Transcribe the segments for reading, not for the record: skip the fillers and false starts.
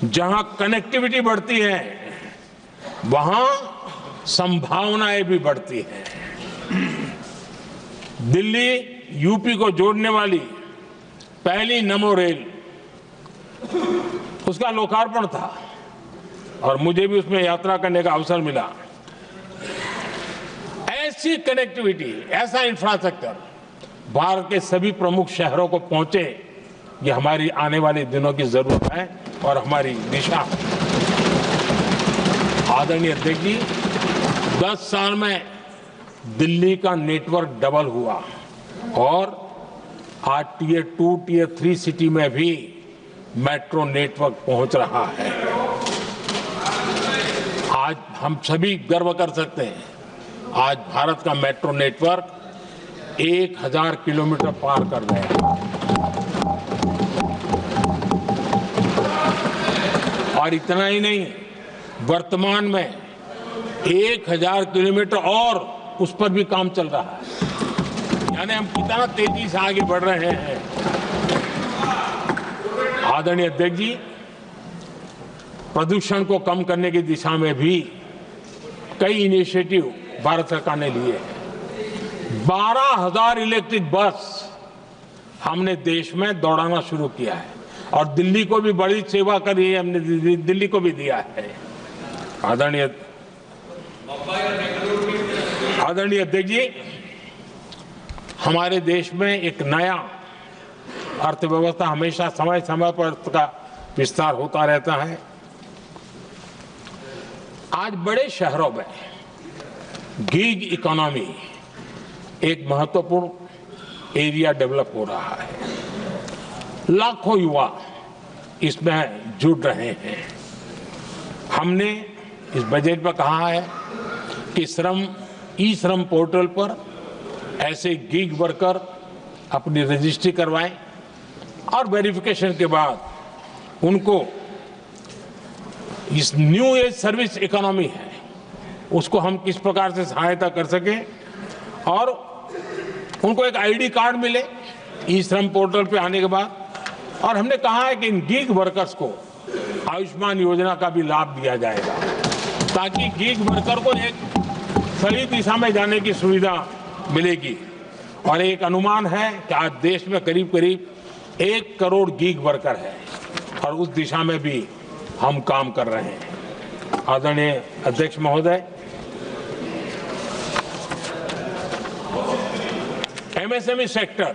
जहां कनेक्टिविटी बढ़ती है वहां संभावनाएं भी बढ़ती हैं। दिल्ली यूपी को जोड़ने वाली पहली नमो रेल, उसका लोकार्पण था और मुझे भी उसमें यात्रा करने का अवसर मिला। ऐसी कनेक्टिविटी, ऐसा इंफ्रास्ट्रक्चर भारत के सभी प्रमुख शहरों को पहुंचे, ये हमारी आने वाले दिनों की जरूरत है और हमारी दिशा है। आदरणीय अध्यक्ष जी, 10 साल में दिल्ली का नेटवर्क डबल हुआ और आज टियर 2, टियर 3 सिटी में भी मेट्रो नेटवर्क पहुंच रहा है। आज हम सभी गर्व कर सकते हैं, आज भारत का मेट्रो नेटवर्क 1000 किलोमीटर पार कर गया और इतना ही नहीं, वर्तमान में 1000 किलोमीटर और उस पर भी काम चल रहा है। यानी हम कितना तेजी से आगे बढ़ रहे हैं। आदरणीय अध्यक्ष जी, प्रदूषण को कम करने की दिशा में भी कई इनिशिएटिव भारत सरकार ने लिए हैं। 12,000 इलेक्ट्रिक बस हमने देश में दौड़ाना शुरू किया है और दिल्ली को भी बड़ी सेवा करी है, हमने दिल्ली को भी दिया है। आदरणीय अध्यक्ष जी, हमारे देश में एक नया अर्थव्यवस्था हमेशा समय समय पर का विस्तार होता रहता है। आज बड़े शहरों में गिग इकोनॉमी एक महत्वपूर्ण एरिया डेवलप हो रहा है। लाखों युवा इसमें जुड़ रहे हैं। हमने इस बजट में कहा है कि ई श्रम पोर्टल पर ऐसे गिग वर्कर अपनी रजिस्ट्री करवाएं और वेरिफिकेशन के बाद उनको इस न्यू एज सर्विस इकोनॉमी है उसको हम किस प्रकार से सहायता कर सकें और उनको एक आईडी कार्ड मिले ई श्रम पोर्टल पे आने के बाद। और हमने कहा है कि इन गिग वर्कर्स को आयुष्मान योजना का भी लाभ दिया जाएगा ताकि गिग वर्कर को एक सही दिशा में जाने की सुविधा मिलेगी। और एक अनुमान है कि आज देश में करीब करीब 1 करोड़ गिग वर्कर है और उस दिशा में भी हम काम कर रहे हैं। आदरणीय अध्यक्ष महोदय, एमएसएमई सेक्टर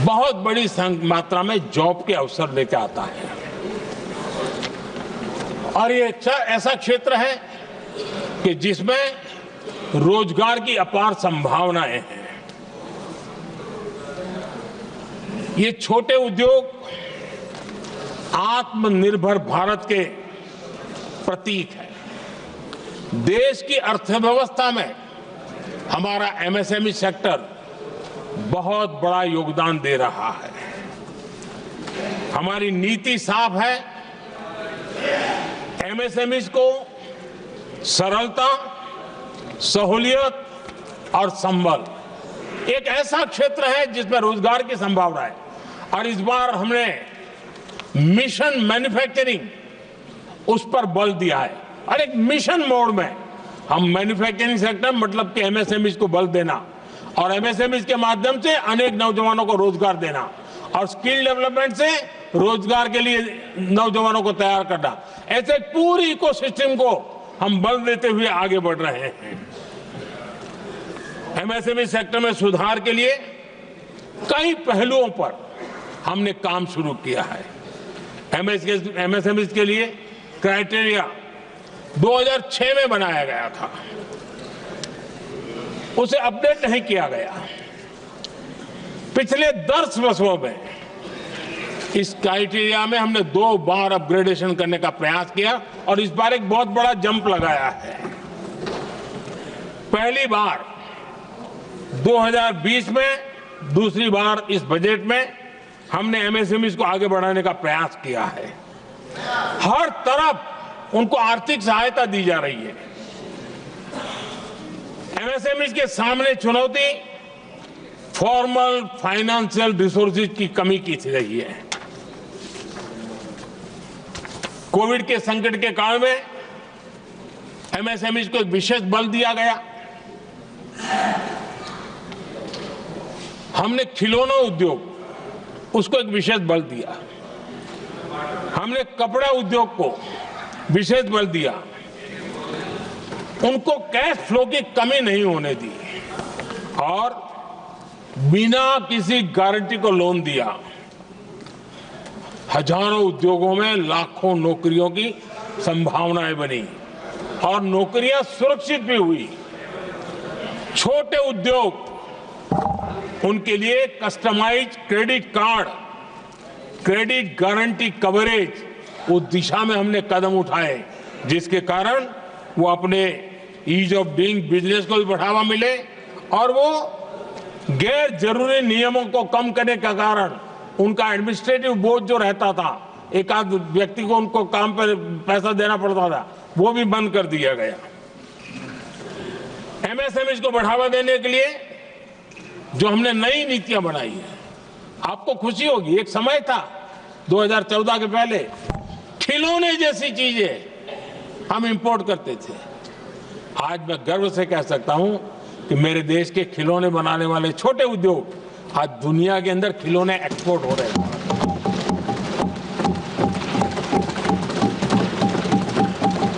बहुत बड़ी मात्रा में जॉब के अवसर लेकर आता है और ये ऐसा क्षेत्र है कि जिसमें रोजगार की अपार संभावनाएं हैं। ये छोटे उद्योग आत्मनिर्भर भारत के प्रतीक है। देश की अर्थव्यवस्था में हमारा एमएसएमई सेक्टर बहुत बड़ा योगदान दे रहा है। हमारी नीति साफ है, एमएसएमई को सरलता, सहूलियत और संबल, एक ऐसा क्षेत्र है जिसमें रोजगार की संभावना है। और इस बार हमने मिशन मैन्युफैक्चरिंग उस पर बल दिया है और एक मिशन मोड में हम मैन्युफैक्चरिंग सेक्टर मतलब कि एमएसएमई को बल देना और एमएसएमई के माध्यम से अनेक नौजवानों को रोजगार देना और स्किल डेवलपमेंट से रोजगार के लिए नौजवानों को तैयार करना, ऐसे पूरी इकोसिस्टम को हम बल देते हुए आगे बढ़ रहे हैं। एमएसएमई सेक्टर में सुधार के लिए कई पहलुओं पर हमने काम शुरू किया है। एमएसएमई के लिए क्राइटेरिया 2006 में बनाया गया था, उसे अपडेट नहीं किया गया। पिछले 10 वर्षों में इस क्राइटेरिया में हमने 2 बार अपग्रेडेशन करने का प्रयास किया और इस बार एक बहुत बड़ा जंप लगाया है। पहली बार 2020 में, दूसरी बार इस बजट में हमने एमएसएमई को आगे बढ़ाने का प्रयास किया है। हर तरफ उनको आर्थिक सहायता दी जा रही है। एमएसएमई के सामने चुनौती फॉर्मल फाइनेंशियल रिसोर्सेज की कमी की रही है। कोविड के संकट के काल में एमएसएमई को एक विशेष बल दिया गया। हमने खिलौना उद्योग उसको एक विशेष बल दिया। हमने कपड़ा उद्योग को विशेष बल दिया। उनको कैश फ्लो की कमी नहीं होने दी और बिना किसी गारंटी को लोन दिया। हजारों उद्योगों में लाखों नौकरियों की संभावनाएं बनी और नौकरियां सुरक्षित भी हुई। छोटे उद्योग उनके लिए customize credit card, credit guarantee coverage उस दिशा में हमने कदम उठाए, जिसके कारण वो अपने ईज ऑफ डूइंग बिजनेस को भी बढ़ावा मिले और वो गैर जरूरी नियमों को कम करने का कारण उनका एडमिनिस्ट्रेटिव बोझ जो रहता था, एक आध व्यक्ति को उनको काम पर पैसा देना पड़ता था, वो भी बंद कर दिया गया। एमएसएमई को बढ़ावा देने के लिए जो हमने नई नीतियां बनाई है, आपको खुशी होगी, एक समय था 2014 के पहले खिलौने जैसी चीजें हम इंपोर्ट करते थे। आज मैं गर्व से कह सकता हूं कि मेरे देश के खिलौने बनाने वाले छोटे उद्योग आज दुनिया के अंदर खिलौने एक्सपोर्ट हो रहे हैं।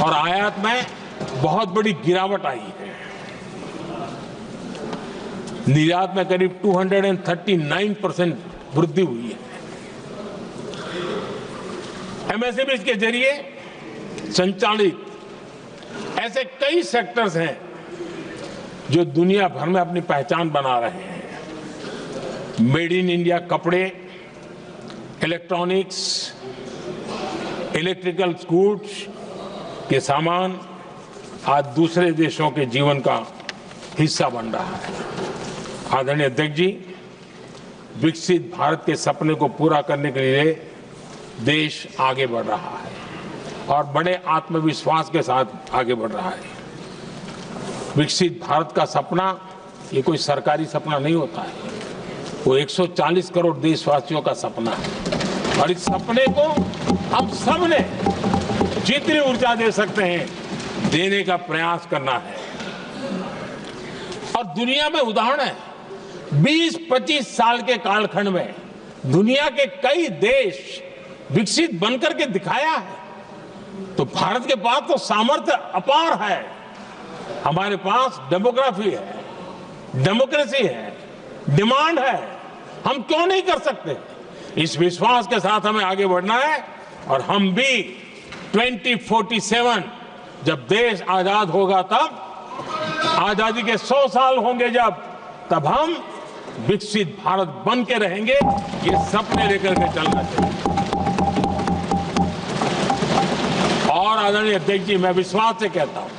और आयात में बहुत बड़ी गिरावट आई है। निर्यात में करीब 239% वृद्धि हुई है। एमएसएमई के जरिए संचालित ऐसे कई सेक्टर्स हैं जो दुनिया भर में अपनी पहचान बना रहे हैं। मेड इन इंडिया कपड़े, इलेक्ट्रॉनिक्स, इलेक्ट्रिकल गुड्स के सामान आज दूसरे देशों के जीवन का हिस्सा बन रहा है। आदरणीय अध्यक्ष जी, विकसित भारत के सपने को पूरा करने के लिए देश आगे बढ़ रहा है और बड़े आत्मविश्वास के साथ आगे बढ़ रहा है। विकसित भारत का सपना ये कोई सरकारी सपना नहीं होता है, वो 140 करोड़ देशवासियों का सपना है और इस सपने को हम सब ने जितनी ऊर्जा दे सकते हैं देने का प्रयास करना है। और दुनिया में उदाहरण है, 20-25 साल के कालखंड में दुनिया के कई देश विकसित बनकर के दिखाया है। तो भारत के पास तो सामर्थ्य अपार है। हमारे पास डेमोग्राफी है, डेमोक्रेसी है, डिमांड है, हम क्यों नहीं कर सकते। इस विश्वास के साथ हमें आगे बढ़ना है और हम भी 2047 जब देश आजाद होगा, तब आजादी के 100 साल होंगे जब, तब हम विकसित भारत बन के रहेंगे। ये सपने लेकर के चलना चाहिए। और आदरणीय अध्यक्ष जी, मैं विश्वास से कहता हूं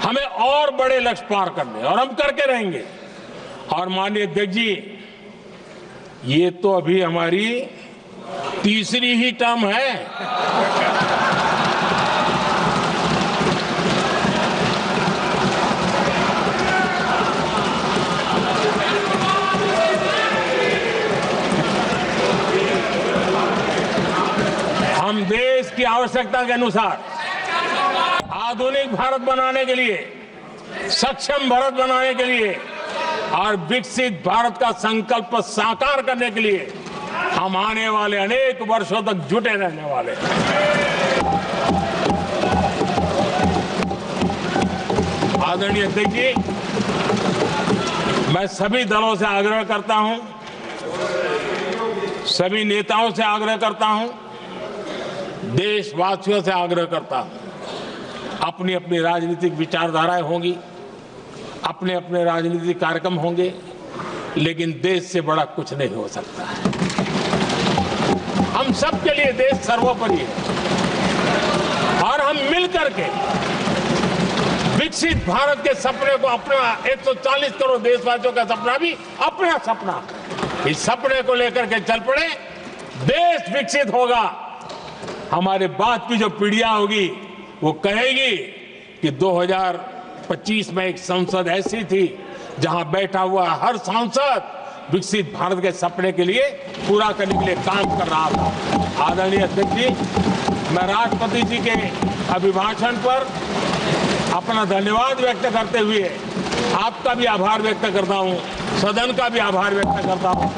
हमें और बड़े लक्ष्य पार करने और हम करके रहेंगे। और माननीय अध्यक्ष जी, ये तो अभी हमारी तीसरी ही टर्म है। हम देश की आवश्यकता के अनुसार आधुनिक भारत बनाने के लिए, सक्षम भारत बनाने के लिए और विकसित भारत का संकल्प साकार करने के लिए हम आने वाले अनेक वर्षों तक जुटे रहने वाले हैं। आदरणीय अध्यक्ष जी, मैं सभी दलों से आग्रह करता हूं, सभी नेताओं से आग्रह करता हूं, देशवासियों से आग्रह करता हूं, अपनी अपनी राजनीतिक विचारधाराएं होंगी, अपने अपने राजनीतिक कार्यक्रम होंगे, लेकिन देश से बड़ा कुछ नहीं हो सकता है। हम सबके लिए देश सर्वोपरि है और हम मिलकर के विकसित भारत के सपने को, अपना 140 करोड़ देशवासियों का सपना भी अपना सपना, इस सपने को लेकर के चल पड़े। देश विकसित होगा, हमारे बाद की जो पीढ़ियां होगी वो कहेगी कि 2025 में एक संसद ऐसी थी जहां बैठा हुआ हर सांसद विकसित भारत के सपने के लिए पूरा करने के लिए काम कर रहा था। आदरणीय अध्यक्ष जी, मैं राष्ट्रपति जी के अभिभाषण पर अपना धन्यवाद व्यक्त करते हुए आपका भी आभार व्यक्त करता हूं, सदन का भी आभार व्यक्त करता हूं।